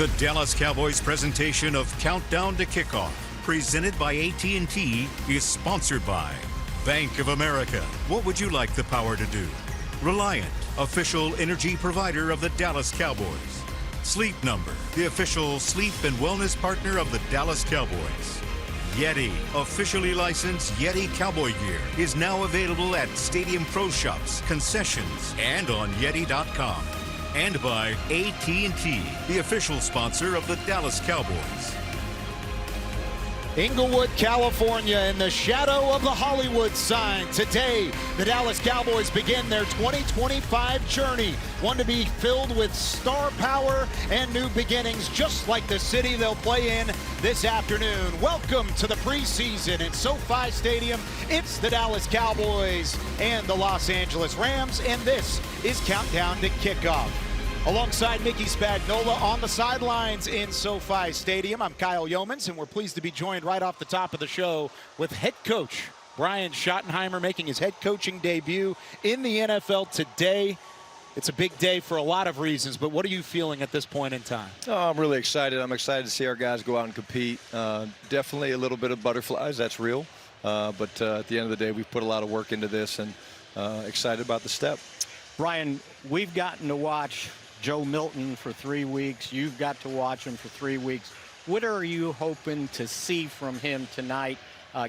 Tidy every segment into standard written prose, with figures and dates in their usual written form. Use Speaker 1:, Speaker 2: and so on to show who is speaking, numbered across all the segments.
Speaker 1: The Dallas Cowboys presentation of Countdown to Kickoff, presented by AT&T, is sponsored by Bank of America. What would you like the power to do? Reliant, official energy provider of the Dallas Cowboys. Sleep Number, the official sleep and wellness partner of the Dallas Cowboys. Yeti, officially licensed Yeti cowboy gear, is now available at Stadium Pro Shops, concessions, and on Yeti.com. And by AT&T, the official sponsor of the Dallas Cowboys.
Speaker 2: Inglewood, California, in the shadow of the Hollywood sign. Today, the Dallas Cowboys begin their 2025 journey, one to be filled with star power and new beginnings, just like the city they'll play in this afternoon. Welcome to the preseason in SoFi Stadium. It's the Dallas Cowboys and the Los Angeles Rams, and this is Countdown to Kickoff. Alongside Mickey Spagnola on the sidelines in SoFi Stadium, I'm Kyle Yeomans, and we're pleased to be joined right off the top of the show with head coach Brian Schottenheimer making his head coaching debut in the NFL today. It's a big day for a lot of reasons, but what are you feeling at this point in time?
Speaker 3: Oh, I'm really excited. I'm excited to see our guys go out and compete. Definitely a little bit of butterflies, that's real. But at the end of the day, we've put a lot of work into this and excited about the step.
Speaker 4: Brian, we've gotten to watch Joe Milton for 3 weeks. You've got to watch him for 3 weeks. What are you hoping to see from him tonight,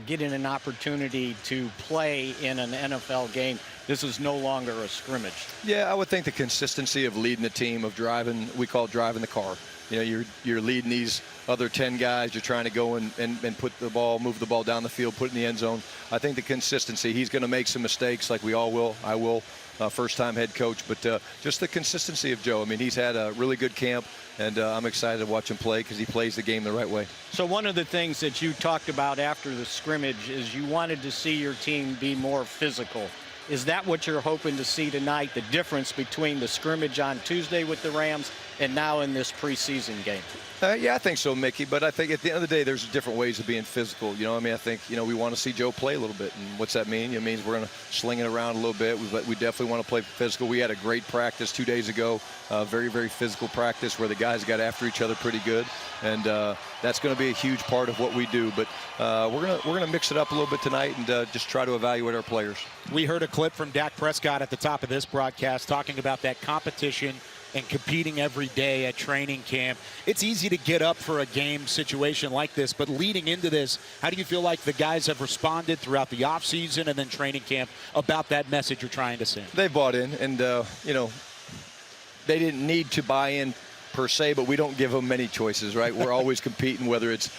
Speaker 4: getting an opportunity to play in an NFL game? This is no longer a scrimmage.
Speaker 3: Yeah, I would think the consistency of leading the team, of driving, we call it driving the car. You know, you're leading these other 10 guys. You're trying to go and put the ball, move the ball down the field, put it in the end zone. I think the consistency, he's going to make some mistakes like we all will. I will. First-time head coach, but just the consistency of Joe. I mean, he's had a really good camp, and I'm excited to watch him play because he plays the game the right way.
Speaker 4: So one of the things that you talked about after the scrimmage is you wanted to see your team be more physical. Is that what you're hoping to see tonight, the difference between the scrimmage on Tuesday with the Rams and now in this preseason game?
Speaker 3: Yeah, I think so, Mickey. But I think at the end of the day, there's different ways of being physical. You know, I mean, I think, you know, we want to see Joe play a little bit. And what's that mean? It means we're going to sling it around a little bit. We definitely want to play physical. We had a great practice 2 days ago, very, very physical practice where the guys got after each other pretty good. And that's going to be a huge part of what we do. But we're gonna mix it up a little bit tonight and just try to evaluate our players.
Speaker 2: We heard a clip from Dak Prescott at the top of this broadcast talking about that competition and competing every day at training camp. It's easy to get up for a game situation like this, but leading into this, how do you feel like the guys have responded throughout the offseason and then training camp about that message you're trying to send?
Speaker 3: They bought in, and, you know, they didn't need to buy in per se, but we don't give them many choices, right? We're always competing, whether it's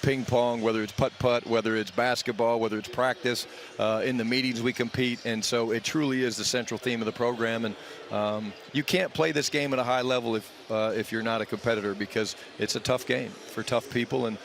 Speaker 3: ping pong, whether it's putt-putt, whether it's basketball, whether it's practice. In the meetings we compete, and so it truly is the central theme of the program. And you can't play this game at a high level if you're not a competitor, because it's a tough game for tough people. And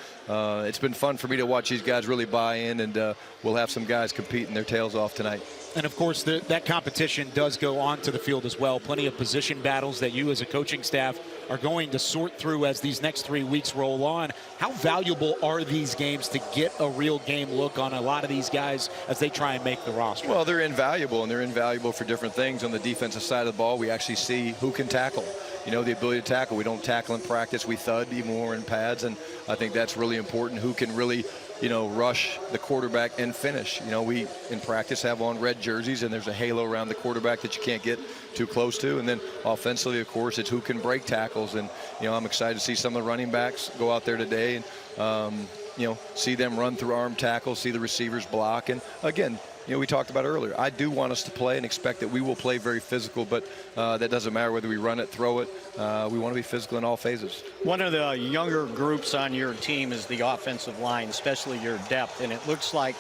Speaker 3: it's been fun for me to watch these guys really buy in, and we'll have some guys competing their tails off tonight.
Speaker 2: And, of course, that competition does go onto the field as well. Plenty of position battles that you as a coaching staff are going to sort through as these next 3 weeks roll on. How valuable are these games to get a real game look on a lot of these guys as they try and make the roster?
Speaker 3: Well, they're invaluable, and they're invaluable for different things. On the defensive side of the ball, we actually see who can tackle. You know, the ability to tackle. We don't tackle in practice. We thud even when we're in pads, and I think that's really important. Who can really, you know, rush the quarterback and finish. You know, we in practice have on red jerseys, and there's a halo around the quarterback that you can't get too close to. And then offensively, of course, it's who can break tackles. And, you know, I'm excited to see some of the running backs go out there today and, you know, see them run through arm tackles, see the receivers block. And, again, you know, we talked about earlier, I do want us to play and expect that we will play very physical, but that doesn't matter whether we run it, throw it. We want to be physical in all phases.
Speaker 4: One of the younger groups on your team is the offensive line, especially your depth, and it looks like,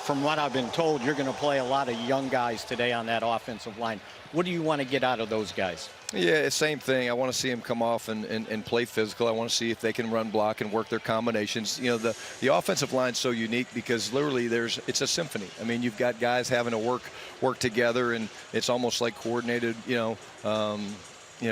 Speaker 4: from what I've been told, you're going to play a lot of young guys today on that offensive line. What do you want to get out of those guys?
Speaker 3: Yeah, same thing. I want to see them come off and play physical. I want to see if they can run block and work their combinations. You know, the offensive line's so unique because literally it's a symphony. I mean, you've got guys having to work together, and it's almost like coordinated,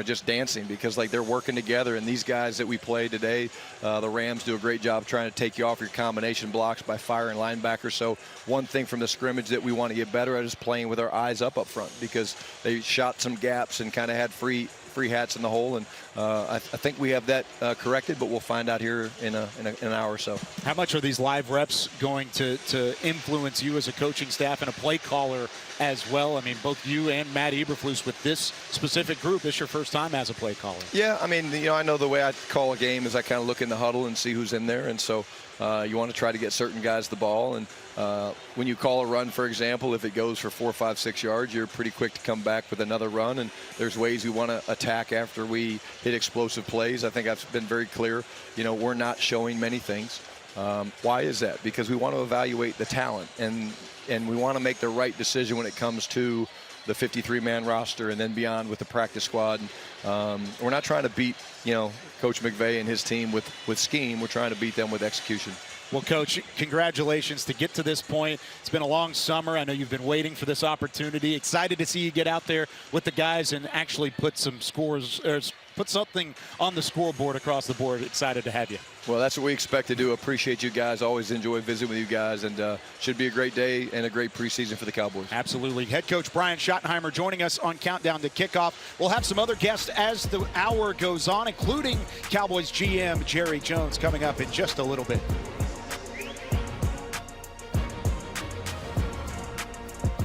Speaker 3: just dancing, because like they're working together. And these guys that we play today, the Rams do a great job trying to take you off your combination blocks by firing linebackers. So one thing from the scrimmage that we want to get better at is playing with our eyes up front, because they shot some gaps and kind of had free free hats in the hole, and I think we have that corrected, but we'll find out here in an hour or so.
Speaker 2: How much are these live reps going to influence you as a coaching staff and a play caller as well? I mean, both you and Matt Eberflus with this specific group, this is your first time as a play caller.
Speaker 3: Yeah, I mean, I know the way I call a game is I kind of look in the huddle and see who's in there, and so you want to try to get certain guys the ball, and when you call a run, for example, if it goes for 4, 5, 6 yards, you're pretty quick to come back with another run, and there's ways we want to attack after we hit explosive plays. I think I've been very clear, we're not showing many things. Why is that? Because we want to evaluate the talent, and we want to make the right decision when it comes to the 53-man roster and then beyond with the practice squad. We're not trying to beat, Coach McVay and his team with scheme. We're trying to beat them with execution.
Speaker 2: Well, Coach, congratulations to get to this point. It's been a long summer. I know you've been waiting for this opportunity. Excited to see you get out there with the guys and actually put some scores, or put something on the scoreboard across the board. Excited to have you.
Speaker 3: Well, that's what we expect to do. Appreciate you guys. Always enjoy visiting with you guys, and should be a great day and a great preseason for the Cowboys.
Speaker 2: Absolutely. Head coach Brian Schottenheimer joining us on Countdown to Kickoff. We'll have some other guests as the hour goes on, including Cowboys GM Jerry Jones coming up in just a little bit.